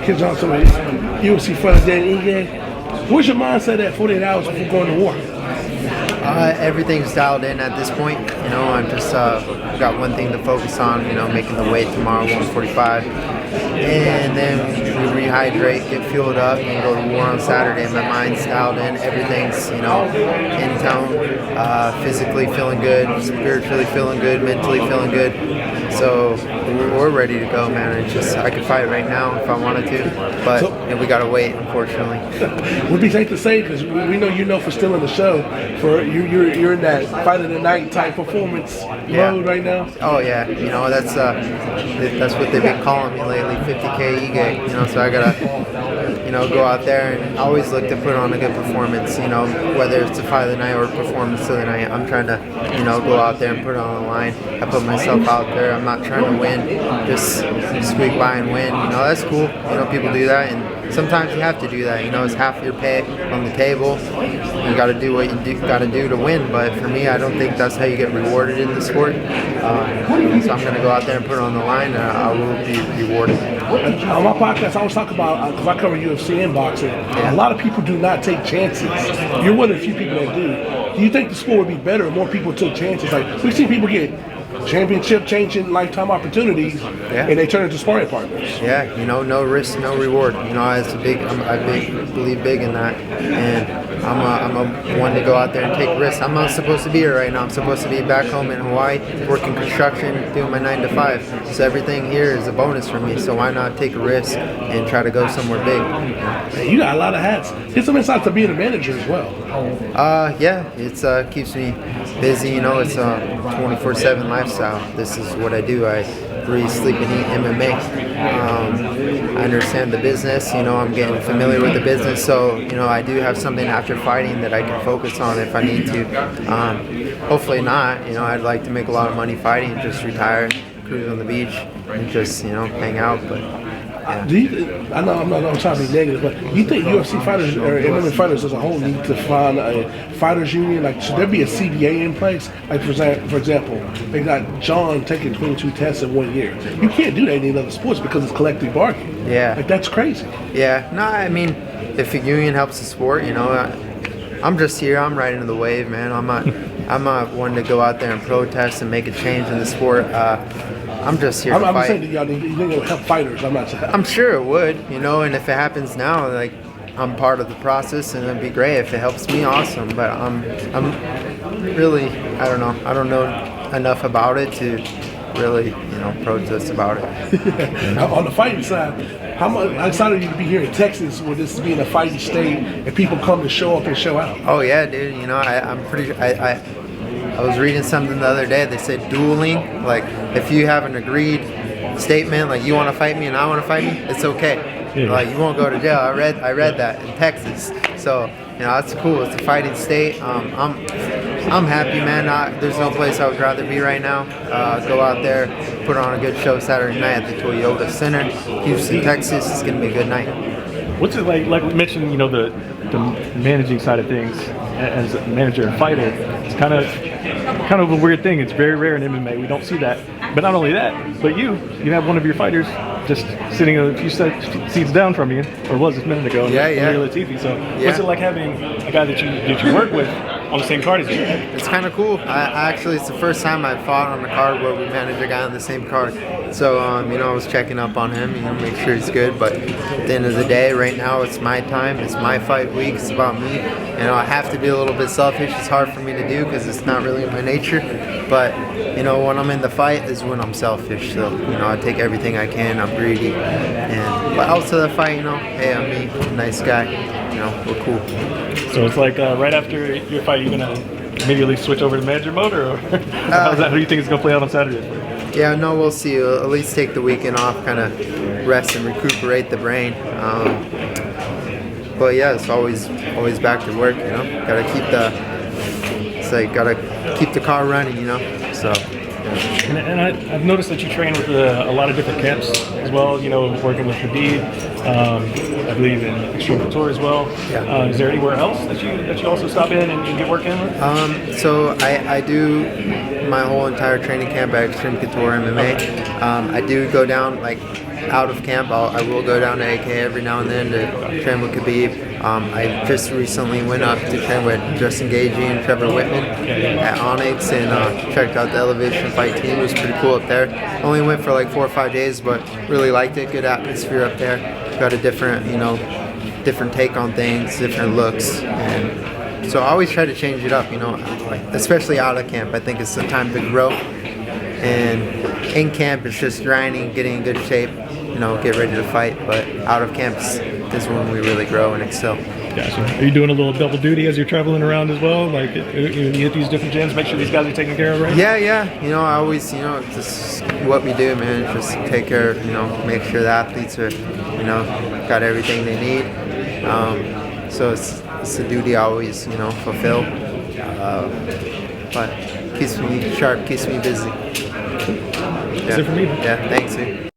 Kid Johnson with UFC fighter Dan Ige. Where's your mindset at 48 hours before going to war? Everything's dialed in at this point. You know, I'm just got one thing to focus on. You know, making the weight tomorrow, 145, and then we rehydrate, get fueled up, and go to war on Saturday. My mind's dialed in. Everything's in tone. Physically feeling good, spiritually feeling good, mentally feeling good. So we're ready to go, man. It's just I could fight right now if I wanted to, but we gotta wait, unfortunately. Would be safe to say, because we know for still in the show, for you're in that fight of the night type performance mode right now. Oh yeah, you know that's what they've been calling me lately, 50K Ige. You know, so I gotta go out there and always look to put on a good performance. You know, whether it's a fight of the night or a performance of the night, I'm trying to go out there and put it on the line. I put myself out there. I'm not trying to win, just squeak by and win. You know, that's cool. You know, people do that, and sometimes you have to do that. You know, it's half your pay on the table. You got to do what you got to do to win. But for me, I don't think that's how you get rewarded in the sport. So I'm going to go out there and put it on the line, and I will be rewarded. On my podcast, I always talk about, because I cover UFC and boxing, a lot of people do not take chances. You're one of the few people that do. Do you think the sport would be better if more people took chances? Like, we've seen people get championship-changing lifetime opportunities, and they turn into sparring partners. Yeah, you know, no risk, no reward. You know, I believe big in that, and I'm a one to go out there and take risks. I'm not supposed to be here right now. I'm supposed to be back home in Hawaii, working construction, doing my 9 to 5. So everything here is a bonus for me. So why not take a risk and try to go somewhere big? Man, you got a lot of hats. Get some insight to being a manager as well. Yeah, it's keeps me busy. You know, it's a 24/7 lifestyle. This is what I do. I breathe, sleep, and eat MMA. I understand the business. You know, I'm getting familiar with the business. So, you know, I do have something after fighting that I can focus on if I need to. Hopefully not. You know, I'd like to make a lot of money fighting and just retire, cruise on the beach, and just, hang out. But I know I'm not trying to be negative, but you think UFC fighters or MMA fighters as a whole need to find a fighters union? Like, should there be a CBA in place? Like, for example, they got John taking 22 tests in 1 year. You can't do that in any other sports because it's collective bargaining. Yeah. Like, that's crazy. Yeah. No, I mean, if a union helps the sport, I'm just here. I'm riding the wave, man. I'm not one to go out there and protest and make a change in the sport. I'm just here to fight. I'm saying that y'all need to help fighters. I'm sure it would, and if it happens now, like, I'm part of the process, and it'd be great if it helps me. Awesome, but I'm really, I don't know. I don't know enough about it to really, protest about it. On the fighting side, how much excited are you to be here in Texas, with this being a fighting state, and people come to show up and show out? Oh yeah, dude. I'm pretty. I was reading something the other day. They said dueling, like if you have an agreed statement, like you want to fight me and I want to fight me, it's okay. Yeah. Like you won't go to jail. I read that in Texas. So that's cool. It's a fighting state. I'm happy, man. There's no place I would rather be right now. Go out there, put on a good show Saturday night at the Toyota Center, Houston, Texas. It's gonna be a good night. What's it like? Like we mentioned, the managing side of things as a manager and fighter. It's kind of a weird thing. It's very rare in MMA. We don't see that. But not only that, but you have one of your fighters just sitting a few seats down from you, or was this a minute ago? On regular TV. So what's it like having a guy that you work with on the same card as you? It's kind of cool. Actually, it's the first time I've fought on a card where we manage a guy on the same card. So, I was checking up on him, make sure he's good. But at the end of the day, right now, it's my time. It's my fight week. It's about me. I have to be a little bit selfish. It's hard for me to do because it's not really in my nature. But, when I'm in the fight is when I'm selfish. So, I take everything I can. I'm greedy. But outside the fight, hey, I'm me. I'm a nice guy. We're cool. So it's like right after your fight, you're going to immediately switch over to manager mode? Or how do you think it's going to play out on Saturday? Yeah, no, we'll see. We'll at least take the weekend off, kind of rest and recuperate the brain. But yeah, it's always back to work. Gotta keep the car running. So. And I've noticed that you train with a lot of different camps as well. Working with Habib, I believe in Extreme Couture as well. Yeah. Is there anywhere else that you also stop in and get work in with? So I do my whole entire training camp at Extreme Couture MMA. I do go down like out of camp, I will go down to AK every now and then to train with Khabib. I just recently went up to train with Justin Gagey and Trevor Whitman at Onyx and checked out the Elevation Fight team. It was pretty cool up there. Only went for like 4 or 5 days, but really liked it. Good atmosphere up there. Got a different, different take on things, different looks, and so I always try to change it up, especially out of camp. I think it's the time to grow, and in camp it's just grinding, getting in good shape, get ready to fight, but out of camp is when we really grow and excel. Gotcha. Are you doing a little double duty as you're traveling around as well? Like, you hit these different gyms, make sure these guys are taken care of, right? Yeah. I always, just what we do, man. Just take care of, make sure the athletes are, got everything they need. So it's a duty I always, fulfill. But keeps me sharp, keeps me busy. That's it for me. Yeah, thanks, dude.